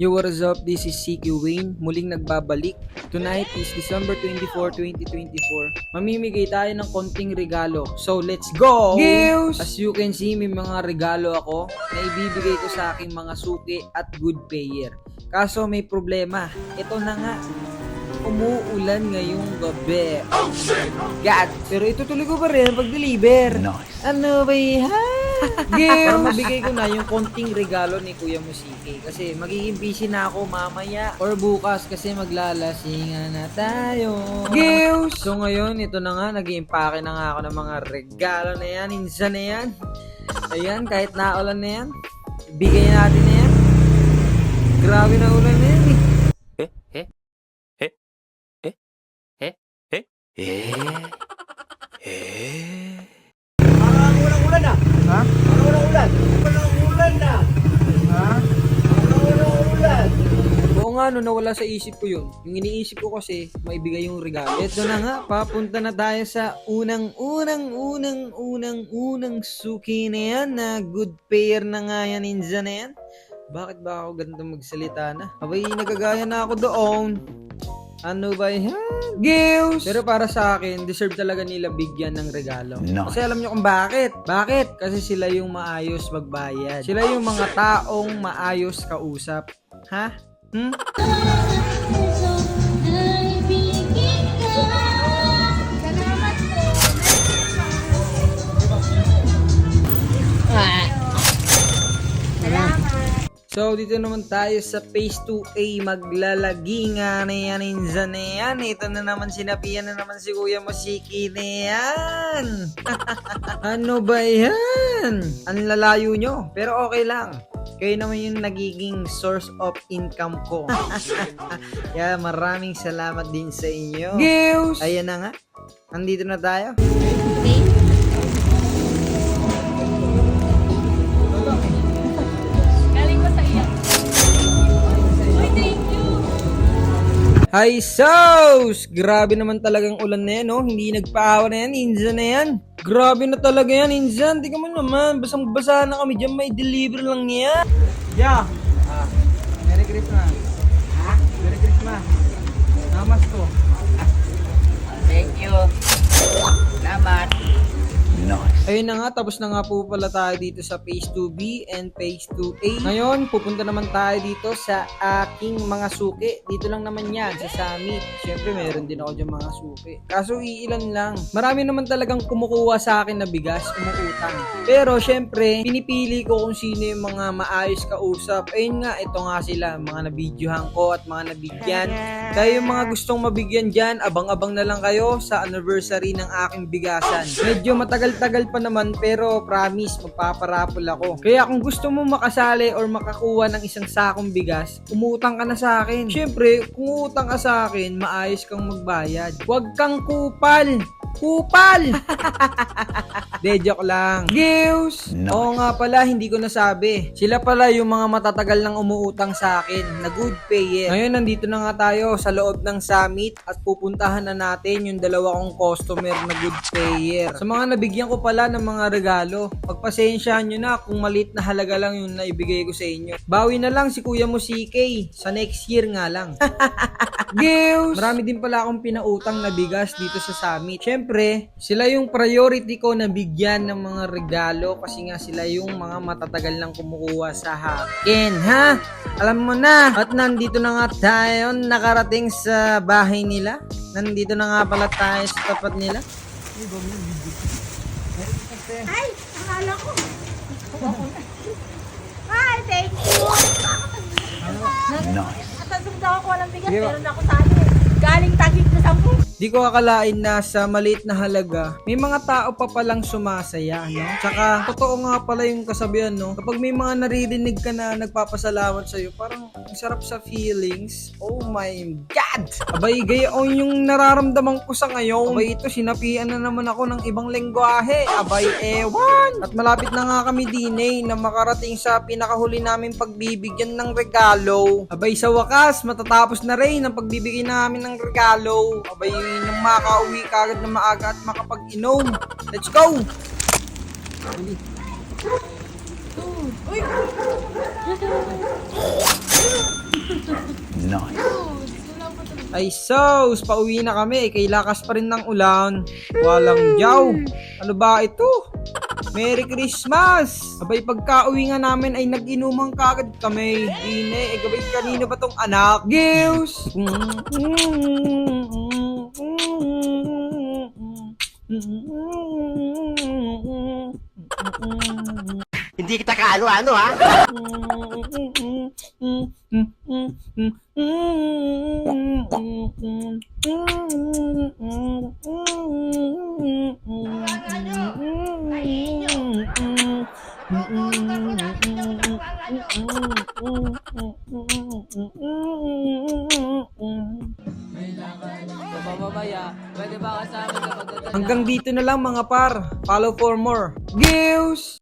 Yo, what is up? This is CQ Wayne, muling nagbabalik. Tonight is December 24, 2024. Mamimigay tayo ng konting regalo. So, let's go! Gius! As you can see, may mga regalo ako na ibibigay ko sa aking mga suki at good payer. Kaso may problema. Ito na nga. Umuulan ngayong gabi. Oh God! Pero itutuloy ko pa rin pag-deliver. Nice. Ano ba yan? Para mabigay ko na yung konting regalo ni Kuya Musiki. Kasi magiging busy na ako mamaya or bukas kasi maglalasingan na tayo. Gius! So ngayon, ito na nga. Nag-iimpake na nga ako ng mga regalo na yan. Insan na yan. Ayan, kahit naulan na yan. Bigay natin na yan. Grabe na ulan na yan eh. Parang ulang-ulan na. Ha? Parang ulang-ulan. Parang ulan na. Ha? Parang ulang-ulan. Oo nga, no, nawala sa isip ko yun. Yung iniisip ko kasi, maibigay yung regalo. Ito na nga, papunta na tayo sa unang suki na yan na good pair na nga yan, Inza na yan. Bakit ba ako ganito magsalita na? Abay, nagagaya na ako doon. Ano ba yan? Gius! Pero para sa akin, deserve talaga nila bigyan ng regalo. No. Kasi alam nyo kung bakit. Bakit? Kasi sila yung maayos magbayad. Sila yung mga taong maayos kausap. Ha? So, dito naman tayo sa phase 2A. Maglalagi nga na yan, Inza na yan. Ito na naman, sinapian na naman si Kuya Musiki na yan. Ano ba yan? Ang lalayo nyo. Pero okay lang. Kayo naman yung nagiging source of income ko. Kaya maraming salamat din sa inyo. Gius! Ayan na nga. Nandito na tayo. Hi, Sauce! Grabe naman talagang ulan na yan, no? Hindi nagpaawa na yan, Inza na yan. Grabe na talaga yan, Inza. Hindi ka man naman. Basang-basa na kami dyan. May deliver lang yan. Yeah. Merry Christmas. Ha? Merry Christmas. Namas ko. Thank you. Salamat. Nice. Ayun na nga, tapos na nga po pala tayo dito sa phase 2B and phase 2A. Ngayon, pupunta naman tayo dito sa aking mga suki. Dito lang naman yan, sa Summit. Siyempre, meron din ako dyan mga suki. Kaso iilan lang. Marami naman talagang kumukuha sa akin na bigas, umuutang. Pero, siyempre, pinipili ko kung sino yung mga maayos kausap. Ayun nga, ito nga sila, mga nabidyohan ko at mga nabigyan. Kaya yung mga gustong mabigyan dyan, abang-abang na lang kayo sa anniversary ng aking bigasan. Medyo matagal-tagal pa naman pero promise magpaparapol ako. Kaya kung gusto mo makasali or makakuha ng isang sakong bigas, umutang ka na sa akin. Siyempre, kung utang ka sa akin, maayos kang magbayad. Huwag kang kupal! Kupal! De, joke lang. Gius! Nice. Oo nga pala, hindi ko nasabi. Sila pala yung mga matatagal nang umuutang sa akin na good payer. Ngayon, nandito na nga tayo sa loob ng Summit at pupuntahan na natin yung dalawa kong customer na good payer. Sa mga nabigyan ko pala ng mga regalo, pagpasensyahan nyo na kung maliit na halaga lang yung naibigay ko sa inyo. Bawi na lang si Kuya Musiki. Sa next year nga lang. Gius! Marami din pala akong pinautang na bigas dito sa Summit. Siyempre, sila yung priority ko na bigyan ng mga regalo kasi nga sila yung mga matatagal nang kumukuha sa akin, ha? Alam mo na. At nandito na nga tayo, nakarating sa bahay nila. Nandito na nga pala tayo sa tapat nila. Ay, akala ko. Hi, thank you. Nice. At ang daw ako walang bigas, meron ako sa ano. Galing Taguig na 10. Di ko akalain na sa maliit na halaga, may mga tao pa palang sumasaya, no? Tsaka, totoo nga pala yung kasabihan, no? Kapag may mga naririnig ka na nagpapasalamat sa'yo, parang ang sarap sa feelings. Oh my God! Abay, gayon yung nararamdaman ko sa ngayon. Abay, ito, sinapian na naman ako ng ibang lengguwahe. Abay, ewan! At malapit na nga kami din na makarating sa pinakahuli namin pagbibigyan ng regalo. Abay, sa wakas, matatapos na rin ang pagbibigay namin ng regalo. Abay, nang makauwi kagad na maaga at makapag-inom. Let's go! Uy! Ay sus, pauwi na kami. Kay lakas pa rin ng ulan. Walang jaw. Ano ba ito? Merry Christmas! Abay, pagka-uwi nga namin ay nag-inumang kagad kami. Ine, gabay kanino ba tong anak? Gius! Hindi kita kaano-ano, ha? Hanggang dito na lang mga par. Follow for more. Gius!